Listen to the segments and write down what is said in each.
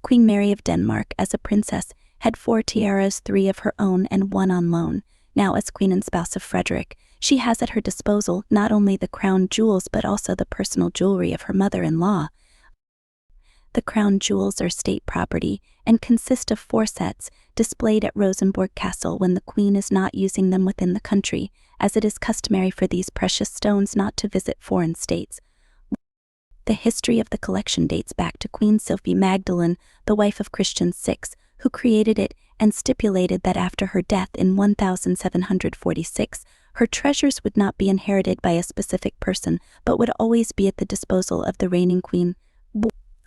Queen Mary of Denmark, as a princess, had 4 tiaras, 3 of her own and 1 on loan. Now, as queen and spouse of Frederick, she has at her disposal not only the crown jewels but also the personal jewelry of her mother-in-law. The crown jewels are state property and consist of 4 sets displayed at Rosenborg Castle when the queen is not using them within the country, as it is customary for these precious stones not to visit foreign states. The history of the collection dates back to Queen Sophie Magdalene, the wife of Christian VI, who created it and stipulated that after her death in 1746, her treasures would not be inherited by a specific person but would always be at the disposal of the reigning queen,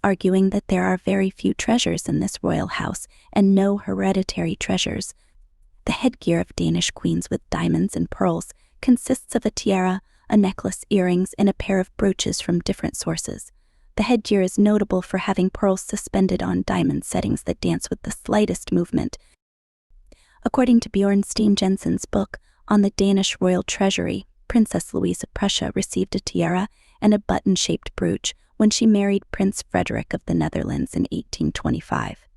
arguing that there are very few treasures in this royal house and no hereditary treasures. The headgear of Danish queens with diamonds and pearls consists of a tiara, a necklace, earrings, and a pair of brooches from different sources. The headgear is notable for having pearls suspended on diamond settings that dance with the slightest movement. According to Bjornstine Jensen's book on the Danish royal treasury, Princess Louise of Prussia received a tiara and a button-shaped brooch when she married Prince Frederick of the Netherlands in 1825.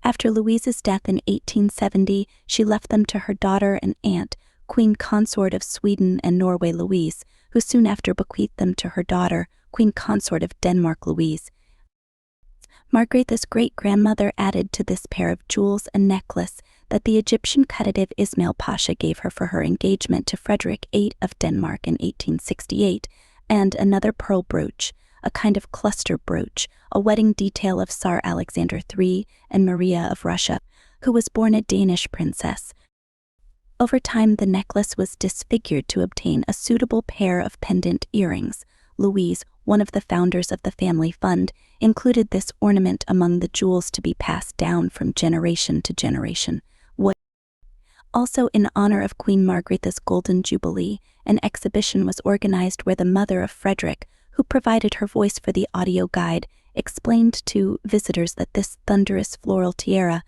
After Louise's death in 1870, she left them to her daughter and aunt, Queen Consort of Sweden and Norway Louise, who soon after bequeathed them to her daughter, Queen Consort of Denmark Louise. Margrethe's great-grandmother added to this pair of jewels a necklace that the Egyptian Khedive Ismail Pasha gave her for her engagement to Frederick VIII of Denmark in 1868, and another pearl brooch, a kind of cluster brooch, a wedding detail of Tsar Alexander III and Maria of Russia, who was born a Danish princess. Over time, the necklace was disfigured to obtain a suitable pair of pendant earrings. Louise, one of the founders of the family fund, included this ornament among the jewels to be passed down from generation to generation. Also, in honor of Queen Margrethe's Golden Jubilee, an exhibition was organized where the mother of Frederick, who provided her voice for the audio guide, explained to visitors that this thunderous floral tiara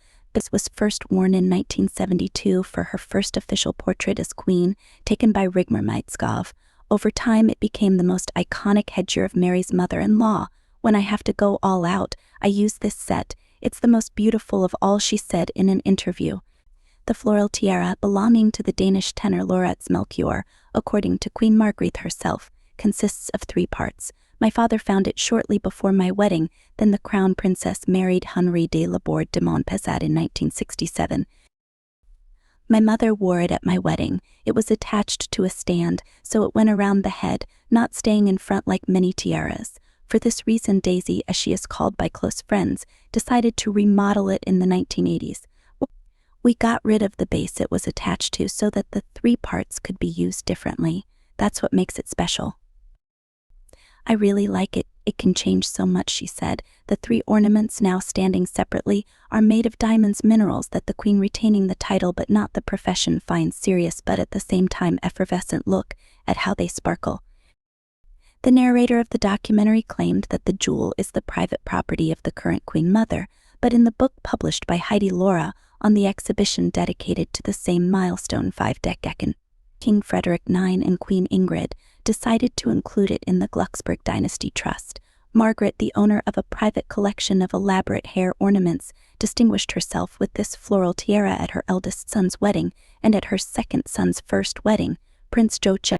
was first worn in 1972 for her first official portrait as queen, taken by Rigmor Meitskov. Over time, it became the most iconic headgear of Mary's mother-in-law. When I have to go all out, I use this set. It's the most beautiful of all, she said in an interview. The floral tiara, belonging to the Danish tenor Laurits Melchior, according to Queen Margrethe herself, consists of 3 parts. My father found it shortly before my wedding, then the crown princess married Henri de Laborde de Montpezat in 1967. My mother wore it at my wedding. It was attached to a stand, so it went around the head, not staying in front like many tiaras. For this reason, Daisy, as she is called by close friends, decided to remodel it in the 1980s. We got rid of the base it was attached to so that the 3 parts could be used differently. That's what makes it special. I really like it. It can change so much, she said. The 3 ornaments, now standing separately, are made of diamonds, minerals that the queen, retaining the title but not the profession, finds serious but at the same time effervescent. Look at how they sparkle. The narrator of the documentary claimed that the jewel is the private property of the current queen mother, but in the book published by Heidi Laura on the exhibition dedicated to the same milestone 5-decade, King Frederick IX and Queen Ingrid decided to include it in the Glucksburg Dynasty Trust. Margaret, the owner of a private collection of elaborate hair ornaments, distinguished herself with this floral tiara at her eldest son's wedding and at her second son's first wedding, Prince Joachim.